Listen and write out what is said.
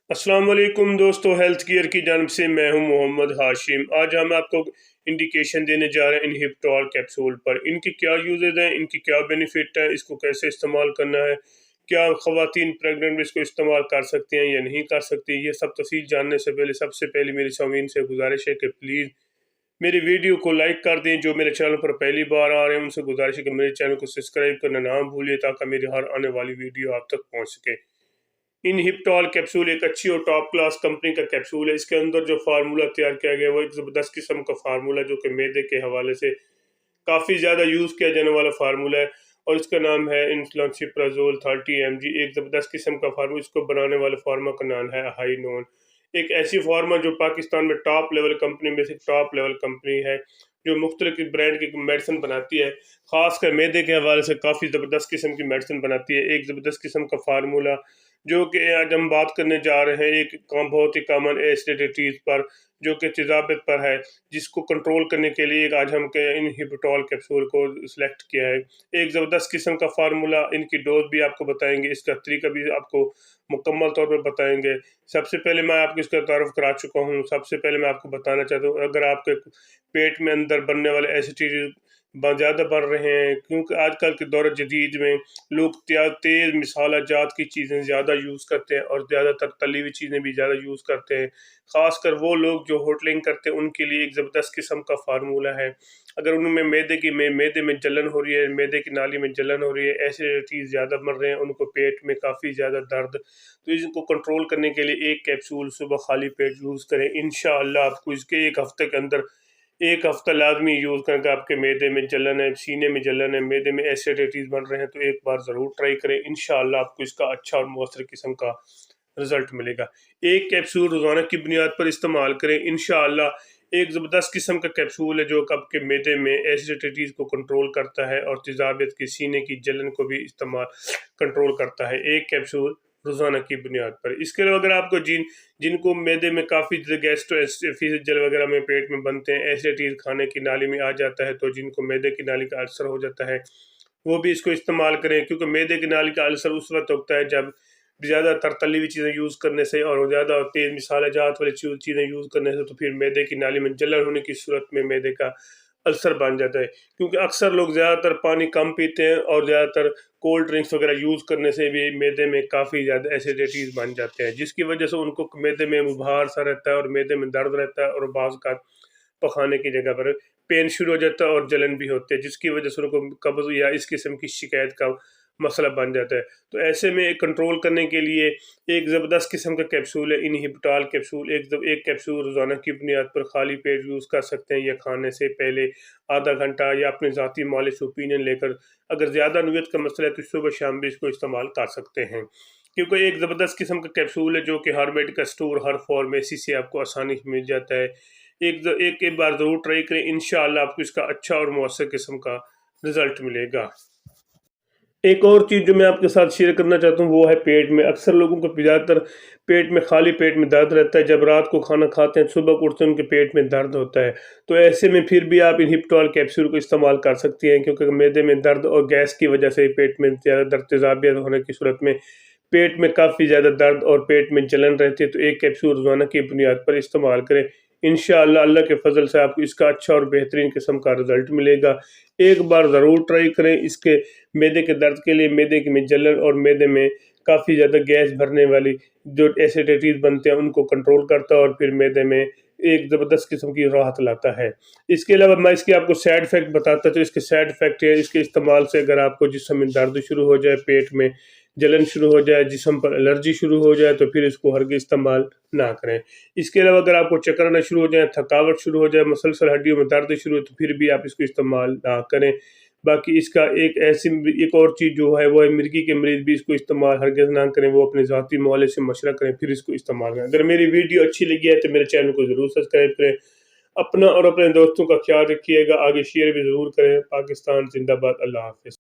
अस्सलाम वालेकुम दोस्तों, हेल्थ केयर की जानब से मैं हूं मोहम्मद हाशिम। आज हम आपको इंडिकेशन देने जा रहे हैं इनहिबिटॉल कैप्सूल पर। इनके क्या यूजेज हैं, इनकी क्या बेनिफिट है, इसको कैसे इस्तेमाल करना है, क्या ख़वातीन प्रेगनेंट इसको इस्तेमाल कर सकते हैं या नहीं कर सकती, ये सब तफसील जानने से पहले सबसे पहले मेरी सामीन से गुजारिश है कि प्लीज़ मेरी वीडियो को लाइक कर दें। जो मेरे चैनल पर पहली बार आ रहे हैं उनसे गुजारिश है कि मेरे चैनल को सब्सक्राइब करना ना भूलिए ताकि मेरी हर आने वाली वीडियो आप तक पहुँच सके। इनहिबिटॉल कैप्सूल एक अच्छी और टॉप क्लास कंपनी का कैप्सूल है। इसके अंदर जो फार्मूला तैयार किया गया है वो एक ज़बरदस्त किस्म का फार्मूला जो कि मैदे के हवाले से काफ़ी ज़्यादा यूज़ किया जाने वाला फार्मूला है, और इसका नाम है इंसुलानसिप्राजोल 30 mg। एक ज़बरदस्त किस्म का फार्मूला, इसको बनाने वाले फार्मा का नाम है हाई नोन। एक ऐसी फार्मा जो पाकिस्तान में टॉप लेवल कंपनी में से टॉप लेवल कंपनी है, जो मुख्तलिफ ब्रांड की मेडिसिन बनाती है, ख़ासकर मैदे के हवाले से काफ़ी ज़बरदस्त किस्म की मेडिसिन बनाती है। एक ज़बरदस्त किस्म का फार्मूला जो कि आज हम बात करने जा रहे हैं एक बहुत ही कॉमन एसिडिटीज़ पर, जो कि तेज़ाबियत पर है, जिसको कंट्रोल करने के लिए आज हम के इनहिबिटॉल कैप्सूल को सिलेक्ट किया है। एक ज़बरदस्त किस्म का फार्मूला, इनकी डोज भी आपको बताएंगे, इसका तरीका भी आपको मुकम्मल तौर पर बताएंगे। सबसे पहले मैं आपको इसका तारुफ करा चुका हूँ। सबसे पहले मैं आपको बताना चाहता हूँ, अगर आपके पेट में अंदर बनने वाले एसिडिटी ज़्यादा बढ़ रहे हैं, क्योंकि आजकल के दौर जदीद में लोग तेज़ मसाला जात की चीज़ें ज़्यादा यूज़ करते हैं और ज़्यादातर तली हुई चीज़ें भी ज़्यादा यूज़ करते हैं। ख़ासकर वो लोग जो होटलिंग करते हैं उनके लिए एक ज़बरदस्त किस्म का फार्मूला है। अगर उनमें मैदे में जलन हो रही है, मैदे की नाली में जलन हो रही है, एसिडिटी ज़्यादा बढ़ रहे हैं, उनको पेट में काफ़ी ज़्यादा दर्द, तो इसको कंट्रोल करने के लिए एक कैप्सूल सुबह खाली पेट यूज़ करें। इंशाअल्लाह आपको इसके एक हफ़्ते के अंदर, एक हफ्ता लाजमी यूज़ करके आपके मैदे में जलन है, सीने में जलन है, मैदे में एसिडिटीज़ बन रहे हैं, तो एक बार ज़रूर ट्राई करें। इंशाअल्लाह आपको इसका अच्छा और मौसर किस्म का रिज़ल्ट मिलेगा। एक कैप्सूल रोज़ाना की बुनियाद पर इस्तेमाल करें। इंशाअल्लाह एक ज़बरदस्त किस्म का कैप्सूल है जो आपके मैदे में एसिडिटीज़ को कंट्रोल करता है और तेज़ाबियत की सीने की जलन को भी इस्तेमाल कंट्रोल करता है, एक कैप्सूल रोज़ाना की बुनियाद पर। इसके अलावा अगर आपको जिनको मैदे में काफ़ी गैस्ट्रोएसोफेजियल वगैरह में पेट में बनते हैं, एसिडिटीज़ खाने की नाली में आ जाता है, तो जिनको मैदे की नाली का अल्सर हो जाता है वो भी इसको इस्तेमाल करें, क्योंकि मैदे की नाली का अल्सर उस वक्त होता है जब ज़्यादातर तली हुई चीज़ें यूज़ करने से और ज़्यादा तेज़ मसाला जात वाली चीज़ें यूज़ करने से, तो फिर मैदे की नाली में जलन होने की सूरत में मैदे का अल्सर बन जाता है। क्योंकि अक्सर लोग ज़्यादातर पानी कम पीते हैं और ज़्यादातर कोल्ड ड्रिंक्स वगैरह यूज़ करने से भी मैदे में काफ़ी ज़्यादा एसिडिटीज़ बन जाते हैं, जिसकी वजह से उनको मैदे में उभार सा रहता है और मैदे में दर्द रहता है और बाज़ का पखाने की जगह पर पेन शुरू हो जाता है और जलन भी होती है, जिसकी वजह से उनको कब्ज़ या इस किस्म की शिकायत का मसला बन जाता है। तो ऐसे में कंट्रोल करने के लिए एक ज़बरदस्त किस्म का कैप्सूल है इनहिबिटॉल कैप्सूल। एक कैप्सूल रोज़ाना की बुनियाद पर खाली पेट यूज़ कर सकते हैं, या खाने से पहले आधा घंटा, या अपने ज़ाती मालिश ओपिनियन लेकर। अगर ज़्यादा नुयत का मसला है तो सुबह शाम भी इसको इस्तेमाल कर सकते हैं, क्योंकि एक ज़बरदस्त किस्म का कैप्सूल है जो कि हर मेडिकल स्टोर, हर फार्मेसी से आपको आसानी से मिल जाता है। एक बार ज़रूर ट्राई करें, इंशाअल्लाह आपको इसका अच्छा और मौसर किस्म का रिज़ल्ट मिलेगा। एक और चीज़ जो मैं आपके साथ शेयर करना चाहता हूँ वो है पेट में। अक्सर लोगों को ज़्यादातर पेट में, खाली पेट में दर्द रहता है। जब रात को खाना खाते हैं, सुबह को उठते हैं, उनके पेट में दर्द होता है। तो ऐसे में फिर भी आप इनहिबिटॉल कैप्सूल को इस्तेमाल कर सकती हैं, क्योंकि मैदे में दर्द और गैस की वजह से पेट में ज़्यादा दर्द, तेज़ाबियत होने की सूरत में पेट में काफ़ी ज़्यादा दर्द और पेट में जलन रहती है, तो एक कैप्सूल रोज़ाना की बुनियाद पर इस्तेमाल करें। इंशाअल्लाह अल्लाह के फजल से आपको इसका अच्छा और बेहतरीन किस्म का रिज़ल्ट मिलेगा। एक बार ज़रूर ट्राई करें। इसके मैदे के दर्द के लिए, मैदे में जलन और मैदे में काफ़ी ज़्यादा गैस भरने वाली जो एसिडिटीज़ बनते हैं उनको कंट्रोल करता है और फिर मैदे में एक ज़बरदस्त किस्म की राहत लाता है। इसके अलावा मैं इसके आपको साइड इफ़ेक्ट बताता, तो इसके साइड इफ़ेक्ट है, इसके इस्तेमाल से अगर आपको जिस्म में दर्द शुरू हो जाए, पेट में जलन शुरू हो जाए, जिस्म पर एलर्जी शुरू हो जाए, तो फिर इसको हरगिज़ इस्तेमाल ना करें। इसके अलावा अगर आपको चक्कर आना शुरू हो जाए, थकावट शुरू हो जाए, मसलसल हड्डियों में दर्द शुरू हो, तो फिर भी आप इसको इस्तेमाल ना करें। बाकी इसका एक और चीज़ जो है वो है, मिर्गी के मरीज़ भी इसको इस्तेमाल हरगिज़ ना करें, वो अपने ज़ाती मोहल्ले से मशवरा करें फिर इसको इस्तेमाल करें। अगर मेरी वीडियो अच्छी लगी है तो मेरे चैनल को ज़रूर सब्सक्राइब करें। अपना और अपने दोस्तों का ख्याल रखिएगा, आगे शेयर भी ज़रूर करें। पाकिस्तान जिंदाबाद। अल्लाह हाफ़िज़।